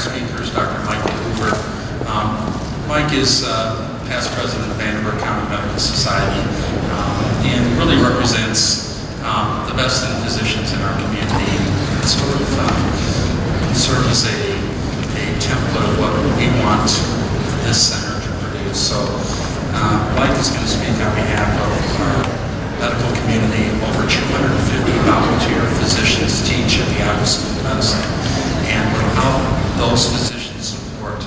speakers, Dr. Mike Hoover. Mike is past president of Vanderbilt County Medical Society and really represents the best in physicians in our community and sort of serve as a template of what we want this center to produce. So Mike is going to speak on behalf of our medical community. Over 250 volunteer physicians teach at the IUSME Medicine, and without those physician support,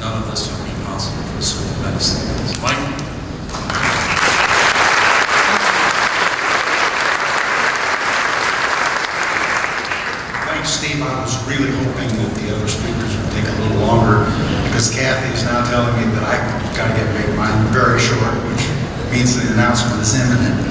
none of this would be possible for the School of Medicine. So Mike? Thanks, Steve. I was really hoping that the other speakers would take a little longer because Kathy is now telling me that I've got to make mine very short, which means the announcement is imminent.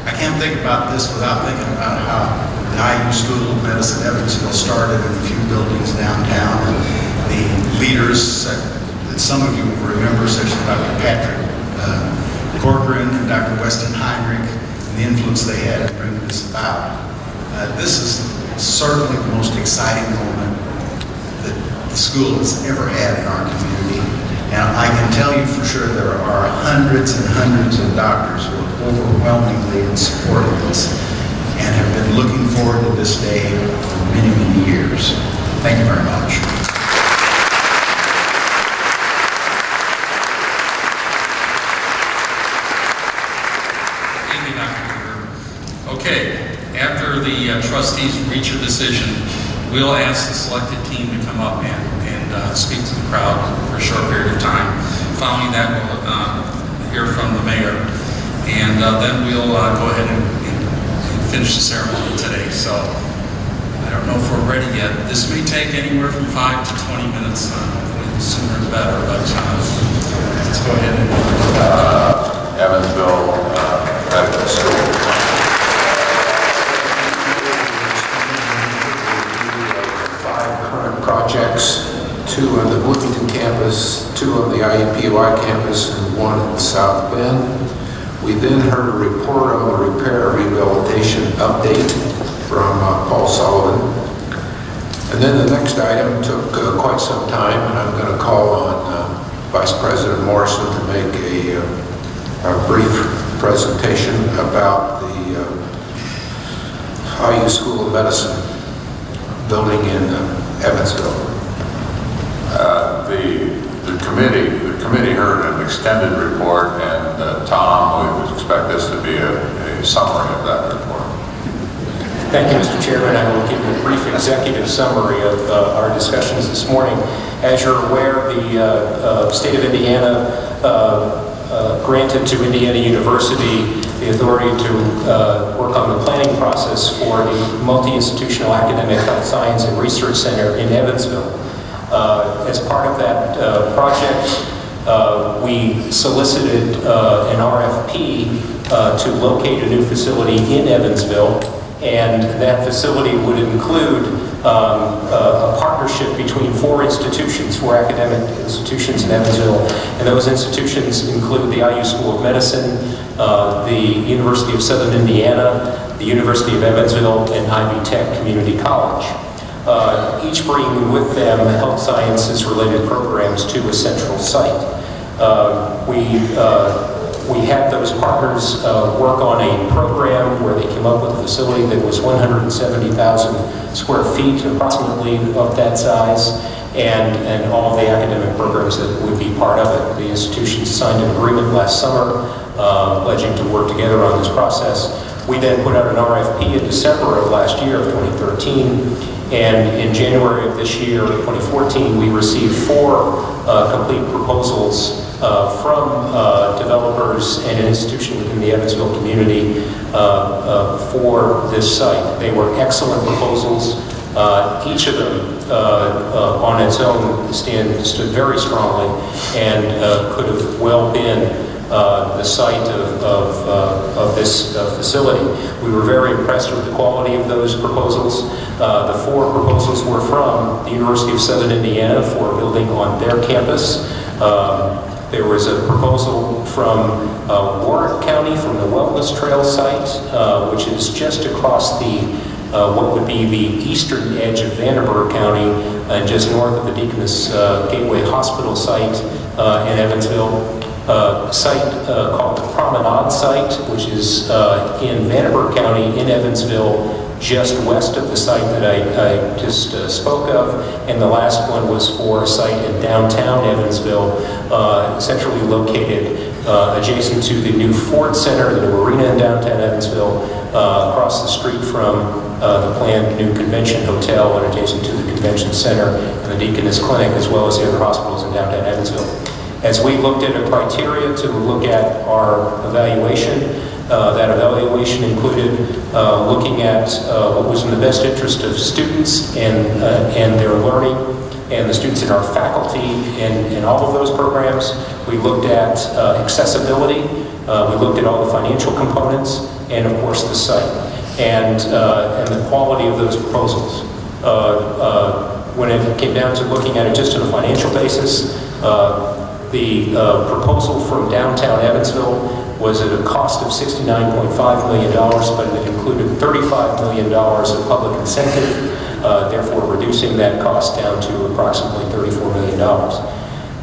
I can't think about this without thinking about how the IU School of Medicine Evansville started in a few buildings downtown, and the leaders that some of you will remember, such as Dr. Patrick Corcoran and Dr. Weston Heinrich, and the influence they had in bringing this about. This is certainly the most exciting moment that the school has ever had in our community. And I can tell you for sure there are hundreds and hundreds of doctors who are overwhelmingly in support of this and have been looking forward to this day for many, many years. Thank you very much. Thank you, Dr. Hoover. Okay. After the trustees reach a decision, we'll ask the selected team to come up and speak to the crowd for a short period of time. Following that, we'll hear from the mayor, and then we'll go ahead and finish the ceremony today. So I don't know if we're ready yet. This may take anywhere from 5 to 20 minutes. Hopefully the sooner the better, but let's go ahead and Evansville Medical School. 5 current projects, 2 on the Bloomington campus, 2 on the IUPUI campus, and 1 in South Bend. We then heard a report on the repair rehabilitation update from Paul Sullivan. And then the next item took quite some time, and I'm going to call on Vice President Morrison to make a brief presentation about the IU School of Medicine building in Evansville. The committee heard an extended report, and Tom, we would expect this to be a summary of that report. Thank you, Mr. Chairman. I will give you a brief executive summary of our discussions this morning. As you're aware, the state of Indiana granted to Indiana University the authority to work on the planning process for the multi-institutional academic health science and research center in Evansville. As part of that project, we solicited an RFP to locate a new facility in Evansville, and that facility would include a partnership between 4 institutions, 4 academic institutions in Evansville, and those institutions include the IU School of Medicine, the University of Southern Indiana, the University of Evansville, and Ivy Tech Community College. Each bringing with them health sciences related programs to a central site. We had those partners work on a program where they came up with a facility that was 170,000 square feet, approximately of that size, and all of the academic programs that would be part of it. The institutions signed an agreement last summer pledging to work together on this process. We then put out an RFP in December of last year, of 2013, and in January of this year, 2014, we received 4 complete proposals from developers and an institution within the Evansville community for this site. They were excellent proposals. Each of them on its own stood very strongly and could have well been the site of this facility. We were very impressed with the quality of those proposals. The 4 proposals were from the University of Southern Indiana for a building on their campus. There was a proposal from Warwick County from the Wellness Trail site, which is just across the what would be the eastern edge of Vanderburgh County, just north of the Deaconess Gateway Hospital site in Evansville. Site called the Promenade Site, which is in Vanderburgh County in Evansville, just west of the site that I just spoke of, and the last one was for a site in downtown Evansville, centrally located adjacent to the new Ford Center, the new arena in downtown Evansville, across the street from the planned new convention hotel and adjacent to the convention center and the Deaconess Clinic, as well as the other hospitals in downtown Evansville. As we looked at a criteria to look at our evaluation, that evaluation included looking at what was in the best interest of students and their learning, and the students in our faculty in all of those programs. We looked at accessibility, we looked at all the financial components, and of course the site, and the quality of those proposals. When it came down to looking at it just on a financial basis, the proposal from downtown Evansville was at a cost of $69.5 million, but it included $35 million of public incentive, therefore reducing that cost down to approximately $34 million.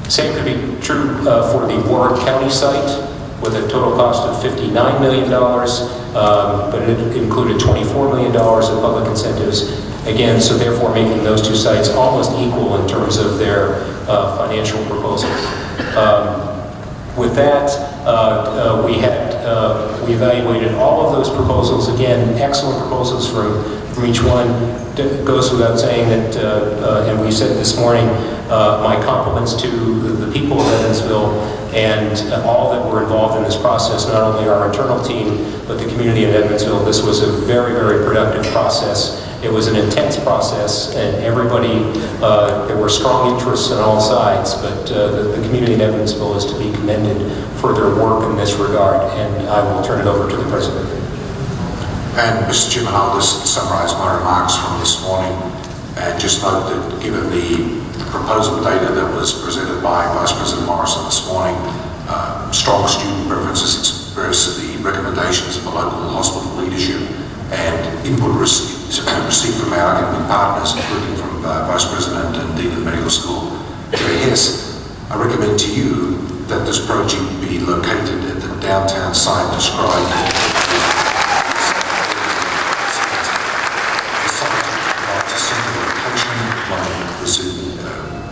Same could be true for the Warren County site, with a total cost of $59 million, but it included $24 million of public incentives. Again, so therefore making those two sites almost equal in terms of their financial proposals. With that, we evaluated all of those proposals. Again, excellent proposals from each one. It goes without saying that, and we said this morning, my compliments to the people of Evansville and all that were involved in this process, not only our internal team, but the community of Evansville. This was a very, very productive process. It was an intense process, and everybody, there were strong interests on all sides, but the community of Evansville is to be commended for their work in this regard, and I will turn it over to the President. And Mr. Chairman, I'll just summarise my remarks from this morning, and just note that given the proposal data that was presented by Vice President Morrison this morning, strong student preferences express the recommendations of the local hospital leadership and input received from our academic partners, including from Vice President and Dean of the Medical School, Terry Hess. I recommend to you that this project be located at the downtown site described.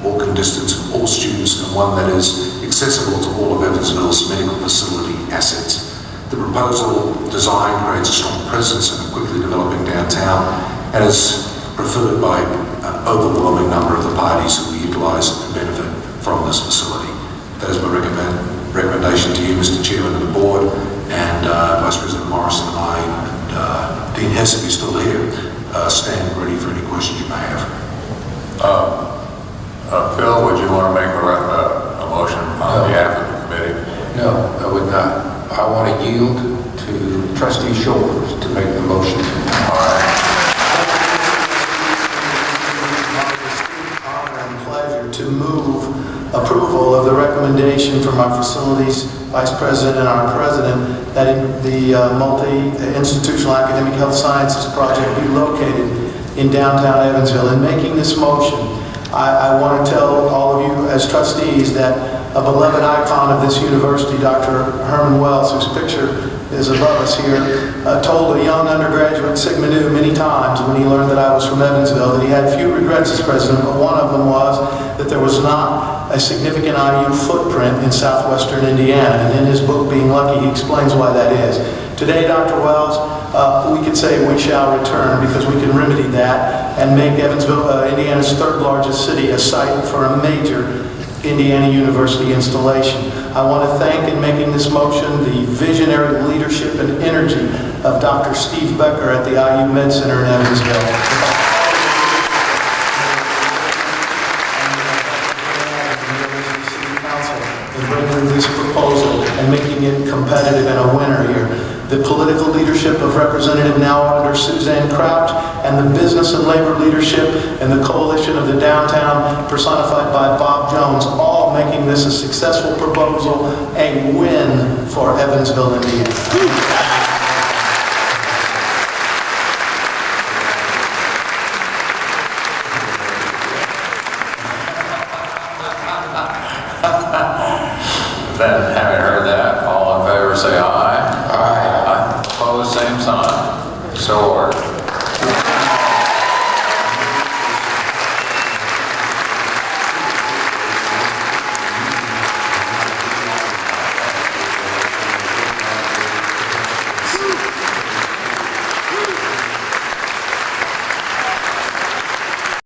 Walking distance for all students, and one that is accessible to all of Evansville's medical facility assets. The proposal design creates a strong presence in a quickly developing downtown and is preferred by an overwhelming number of the parties who will utilise and benefit from this facility. That is my recommendation to you, Mr. Chairman, and the board, and Vice President Morrison and I, and Dean Hess, if you're still here, stand ready for any questions you may have. Phil, would you want to make a motion on behalf of the committee? No, I would not. I want to yield to Trustee Shoulders to make the motion. All right. Honor and pleasure to move approval of the recommendation from our facilities vice president and our president that the multi-institutional academic health sciences project be located in downtown Evansville. In making this motion, I want to tell all of you as trustees that a beloved icon of this university, Dr. Herman Wells, whose picture is above us here, told a young undergraduate, Sigma Nu, many times when he learned that I was from Evansville, that he had few regrets as president, but one of them was that there was not a significant IU footprint in southwestern Indiana. And in his book, Being Lucky, he explains why that is. Today, Dr. Wells, we could say we shall return because we can remedy that and make Evansville, Indiana's third largest city, a site for a major Indiana University installation. I want to thank in making this motion the visionary leadership and energy of Dr. Steve Becker at the IU Med Center in Evansville. In bringing this proposal and making it competitive and a winner here. The political leadership of Representative now Auditor Suzanne Crouch, and the business and labor leadership and the coalition of the downtown personified by Bob Jones, all making this a successful proposal, a win for Evansville, Indiana. Then, having heard that, all in favor say aye. Aye. Opposed, same sign. So ordered.